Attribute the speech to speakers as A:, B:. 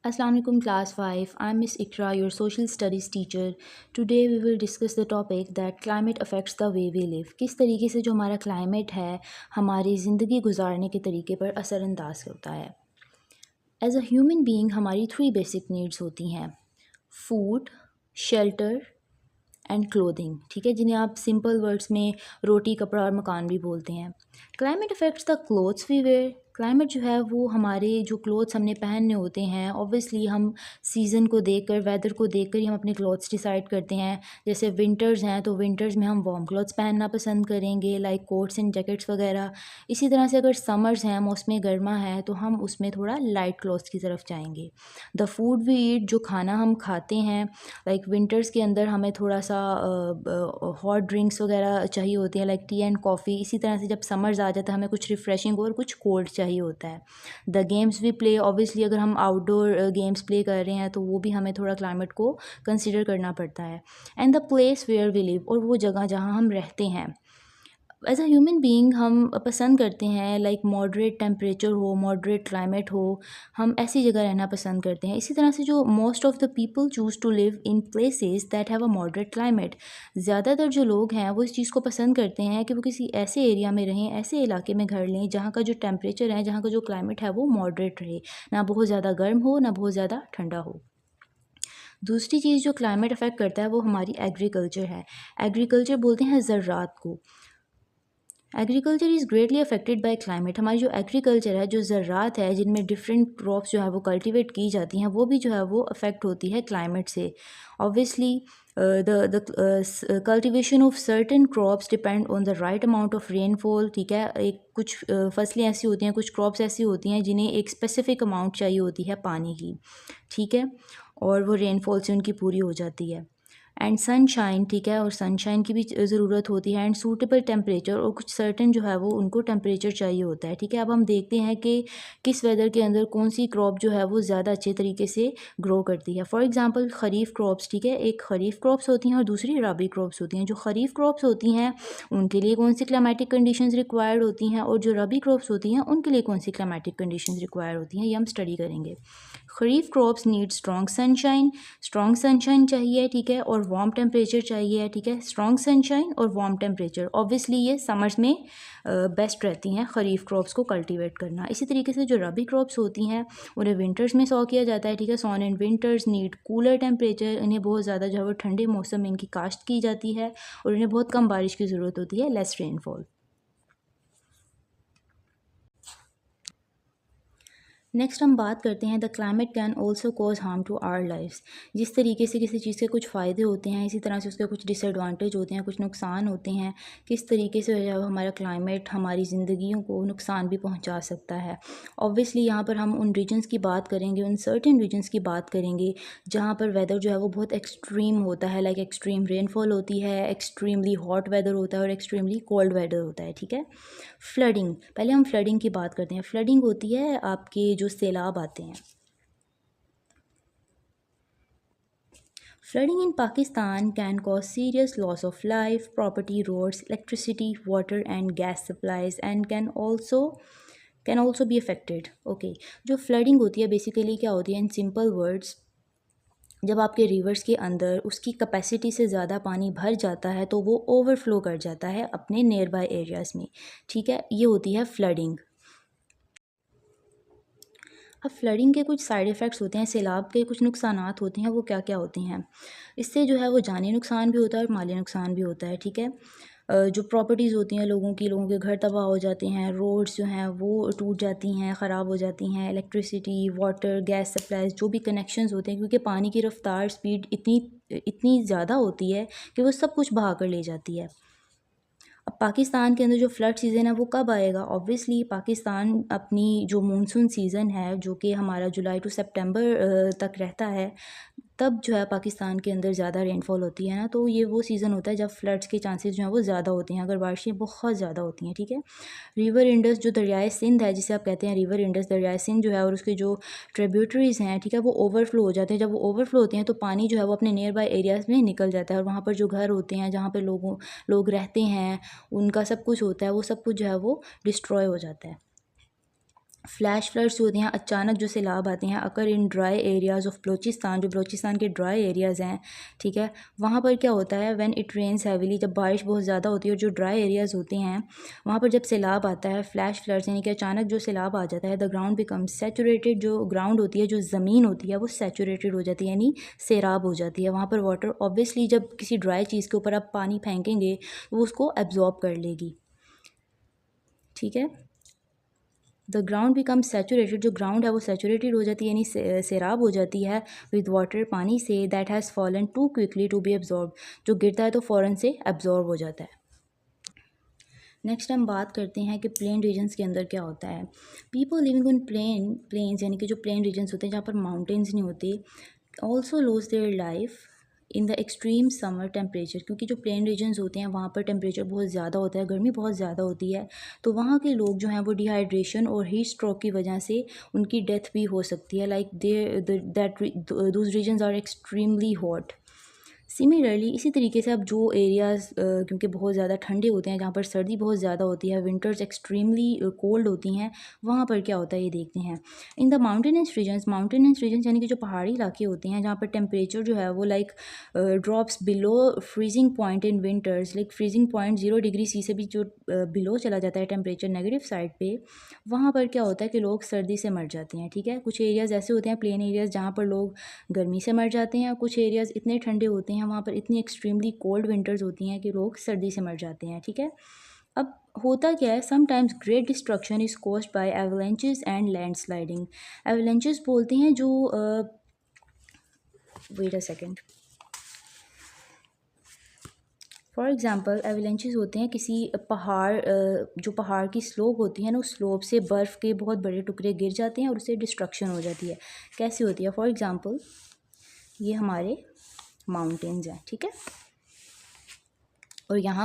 A: Assalamu alaikum class 5. I'm Miss Ikra, your social studies teacher. Today we will discuss the topic that climate affects the way we live. किस तरीके से जो हमारा climate है हमारी ज़िंदगी गुजारने के तरीके पर असरअंदाज होता है. As a human being हमारी 3 basic needs होती हैं. Food, shelter एंड क्लोथिंग, ठीक है, जिन्हें आप सिंपल वर्ड्स में रोटी, कपड़ा और मकान भी बोलते हैं. Climate affects the clothes we wear. Climate जो है वो हमारे जो क्लोथ्स हमने पहनने होते हैं, ऑब्वियसली हम सीज़न को देखकर, वेदर को देखकर ही हम अपने क्लोथ्स डिसाइड करते हैं. जैसे विंटर्स हैं तो विंटर्स में हम वार्म क्लोथ्स पहनना पसंद करेंगे, लाइक कोट्स एंड जैकेट्स वगैरह. इसी तरह से अगर समर्स हैं, मौसम गर्मा है, तो हम उसमें थोड़ा लाइट क्लोथ्स की तरफ जाएंगे. द फूड वी ईट, जो खाना हम खाते हैं, लाइक विंटर्स के अंदर हमें थोड़ा सा हॉट ड्रिंक्स वगैरह चाहिए होती हैं, लाइक टी एंड कॉफ़ी. इसी तरह से जब समर्स आ जाता है हमें कुछ रिफ़्रेशिंग और कुछ कोल्ड चाहिए होता है. The games we play, obviously अगर हम आउटडोर गेम्स प्ले कर रहे हैं तो वो भी हमें थोड़ा क्लाइमेट को कंसिडर करना पड़ता है. And the place where we live, और वो जगह जहाँ हम रहते हैं. एज अ ह्यूमन बीइंग हम पसंद करते हैं लाइक मॉडरेट टेम्परेचर हो, मॉडरेट क्लाइमेट हो. हम ऐसी जगह रहना पसंद करते हैं. इसी तरह से जो most of the people choose to live in places that have a moderate climate. ज़्यादातर जो लोग हैं वो इस चीज़ को पसंद करते हैं कि वो किसी ऐसे एरिया में रहें, ऐसे इलाके में घर लें जहाँ का जो टेम्परेचर है, जहाँ का जो क्लाइमेट है वो मॉडरेट रहे, ना बहुत ज़्यादा गर्म हो ना बहुत ज़्यादा ठंडा हो. दूसरी चीज़ जो क्लाइमेट अफेक्ट करता है वो हमारी एग्रीकल्चर है. एग्रीकल्चर बोलते हैं ज़राअत को. Agriculture is greatly affected by climate. हमारी जो एग्रीकल्चर है, जो ज़राअत है, जिनमें डिफरेंट क्रॉप्स जो है वो कल्टीवेट की जाती हैं, वो भी जो है वो अफेक्ट होती है क्लाइमेट से. Obviously the cultivation of certain crops depend on the right amount of rainfall. ठीक है, एक कुछ फसलें ऐसी होती हैं, कुछ क्रॉप्स ऐसी होती हैं जिन्हें एक स्पेसिफिक अमाउंट चाहिए होती है पानी की, ठीक है, और वो रेनफॉल से उनकी पूरी हो जाती है. एंड सनशाइन, ठीक है, और सनशाइन की भी ज़रूरत होती है. एंड सूटेबल टेम्परेचर, और कुछ सर्टेन जो है वो उनको टेम्परेचर चाहिए होता है. ठीक है, अब हम देखते हैं कि किस वेदर के अंदर कौन सी क्रॉप जो है वो ज़्यादा अच्छे तरीके से ग्रो करती है. फॉर एग्जांपल खरीफ क्रॉप्स, ठीक है, एक खरीफ क्रॉप्स होती हैं और दूसरी रबी क्रॉप्स होती हैं. जो खरीफ क्रॉप्स होती हैं उनके लिए कौन सी क्लाइमेटिक कंडीशंस रिक्वायर्ड होती हैं, और जो रबी क्रॉप्स होती हैं उनके लिए कौन सी क्लाइमेटिक कंडीशंस रिक्वायर्ड होती हैं, ये हम स्टडी करेंगे. खरीफ क्रॉप्स नीड स्ट्रॉन्ग सनशाइन चाहिए, ठीक है, और वार्म टेम्परेचर चाहिए, ठीक है. स्ट्रॉन्ग सनशाइन और वार्म टेम्परेचर, ऑब्वियसली ये समर्स में बेस्ट रहती हैं खरीफ क्रॉप्स को कल्टीवेट करना. इसी तरीके से जो रबी क्रॉप्स होती हैं उन्हें विंटर्स में सॉ किया जाता है, ठीक है. Sun and winters need cooler temperature. इन्हें बहुत ज़्यादा जो है वो ठंडे मौसम में इनकी काश्त की जाती है और इन्हें बहुत कम बारिश की ज़रूरत होती है, लेस रेनफॉल. नेक्स्ट हम बात करते हैं the climate can also cause harm to our lifes. जिस तरीके से किसी चीज़ के कुछ फ़ायदे होते हैं, इसी तरह से उसके कुछ डिसएडवांटेज होते हैं, कुछ नुकसान होते हैं. किस तरीके से जो है हमारा क्लाइमेट हमारी ज़िंदगियों को नुकसान भी पहुंचा सकता है. ऑब्वियसली यहाँ पर हम उन रीजन्स की बात करेंगे, उन सर्टेन रीजन्स की बात करेंगे जहाँ पर वेदर जो है वो बहुत एक्सट्रीम होता है, लाइक एक्सट्रीम रेनफॉल होती है, एक्सट्रीमली हॉट वेदर होता है और एक्सट्रीमली कोल्ड वेदर होता है, ठीक है. फ्लडिंग, पहले हम फ्लडिंग की बात करते हैं. फ्लडिंग होती है आपके जो सैलाब आते हैं. Flooding in Pakistan can cause serious loss of life, property, roads, electricity, water and gas supplies and can also be affected. Okay, जो फ्लडिंग होती है बेसिकली क्या होती है, इन सिंपल वर्ड्स, जब आपके रिवर्स के अंदर उसकी कैपेसिटी से ज़्यादा पानी भर जाता है तो वो ओवरफ्लो कर जाता है अपने नियर बाय एरियाज़ में, ठीक है. ये होती है फ्लडिंग. अब फ्लडिंग के कुछ साइड इफ़ेक्ट्स होते हैं, सैलाब के कुछ नुकसानात होते हैं, वो क्या क्या होते हैं. इससे जो है वो जानी नुकसान भी होता है और माली नुकसान भी होता है, ठीक है. जो प्रॉपर्टीज़ होती हैं लोगों के घर तबाह हो जाते हैं, रोड्स जो हैं वो टूट जाती हैं, ख़राब हो जाती हैं, इलेक्ट्रिसिटी, वाटर, गैस सप्लाईज़, जो भी कनेक्शंस होते हैं, क्योंकि पानी की रफ़्तार स्पीड इतनी इतनी ज़्यादा होती है कि वो सब कुछ बहा कर ले जाती है. अब पाकिस्तान के अंदर जो फ्लड सीज़न है वो कब आएगा. ऑब्वियसली पाकिस्तान अपनी जो मानसून सीज़न है, जो कि हमारा जुलाई टू सितंबर तक रहता है, तब जो है पाकिस्तान के अंदर ज़्यादा रेनफॉल होती है ना, तो ये वो सीज़न होता है जब फ्लड्स के चांसेस जो हैं वो ज़्यादा होते हैं, अगर बारिशें बहुत ज़्यादा होती हैं, ठीक है. रिवर इंडस, जो दरियाए सिंध है, जिसे आप कहते हैं रिवर इंडस, दरियाए सिंध जो है और उसके जो ट्रिब्यूटरीज़ हैं, ठीक है, वो ओवरफ्लो हो जाते हैं. जब वो ओवरफ्लो होते हैं तो पानी जो है वो अपने नियर बाय एरियाज़ में निकल जाता है और वहाँ पर जो घर होते हैं, जहाँ पर लोग रहते हैं, उनका सब कुछ होता है, वो सब कुछ जो है वो डिस्ट्रॉय हो जाता है. फ्लैश फ्लड्स होते हैं, अचानक जो सैलाब आते हैं, occur in dry areas of Balochistan, जो बलूचिस्तान के ड्राई एरियाज़ हैं, ठीक है। वहाँ पर क्या होता है, व्हेन इट रेन्स हैविली, जब बारिश बहुत ज़्यादा होती है और जो ड्राई एरियाज़ होते हैं वहाँ पर जब सैलाब आता है, फ्लैश फ्लड्स यानी कि अचानक जो सैलाब आ जाता है, द ग्राउंड बिकम्स सैचुरेटेड, जो ग्राउंड होती है, जो ज़मीन होती है वो सैचुरेटेड हो जाती है यानी सैराब हो जाती है। वहाँ पर वाटर ऑब्वियसली जब किसी ड्राई चीज़ के ऊपर आप पानी फेंकेंगे वो उसको एब्जॉर्ब कर लेगी, ठीक है। द ग्राउंड बिकम सैचुरेटेड, जो ग्राउंड है वो सैचुरेटेड हो जाती है यानी सैराब हो जाती है विद वाटर, पानी से, that has fallen too quickly to be absorb, जो गिरता है तो फ़ौरन से एब्जॉर्ब हो जाता है। नेक्स्ट हम बात करते हैं कि प्लेन रीजन्स के अंदर क्या होता है। पीपल लिविंग ऑन प्लेन्स यानी कि जो प्लेन रीजन्स होते हैं जहाँ पर माउंटेन्स नहीं होते, also lose their life in the extreme summer temperature, क्योंकि जो प्लेन रीजन्स होते हैं वहाँ पर टेम्परेचर बहुत ज़्यादा होता है, गर्मी बहुत ज़्यादा होती है, तो वहाँ के लोग जो हैं वो डिहाइड्रेशन और हीट स्ट्रोक की वजह से उनकी डेथ भी हो सकती है, like those regions are extremely hot. Similarly इसी तरीके से अब जो एरियाज़ क्योंकि बहुत ज़्यादा ठंडे होते हैं, जहाँ पर सर्दी बहुत ज़्यादा होती है, विंटर्स एक्सट्रीमली कोल्ड होती हैं, वहाँ पर क्या होता है ये देखते हैं। इन द माउंटेनस रीजन्स यानी कि जो पहाड़ी इलाके होते हैं जहाँ पर टेम्परेचर जो है वो like drops below freezing point in winters, like freezing point 0 degree C से भी जो बिलो चला जाता है टेम्परेचर नेगेटिव साइड पे, वहाँ पर क्या होता है कि लोग सर्दी से मर जाते हैं, ठीक है। कुछ एरियाज़ ऐसे होते हैं प्लेन एरियाज़ जहाँ पर लोग गर्मी से मर जाते हैं, कुछ एरियाज़ इतने ठंडे होते हैं वहाँ पर इतनी एक्सट्रीमली कोल्ड विंटर्स होती हैं कि लोग सर्दी से मर जाते हैं, ठीक है। अब होता क्या है, sometimes great destruction is caused by avalanches and landsliding. Avalanches बोलते हैं जो wait a second, for example avalanches होते हैं किसी पहाड़ जो पहाड़ की स्लोप होती है ना, उस स्लोप से बर्फ़ के बहुत बड़े टुकड़े गिर जाते हैं और उससे डिस्ट्रक्शन हो जाती है। कैसे होती है, फॉर एग्ज़ाम्पल ये हमारे माउंटेन्स हैं, ठीक है, और यहाँ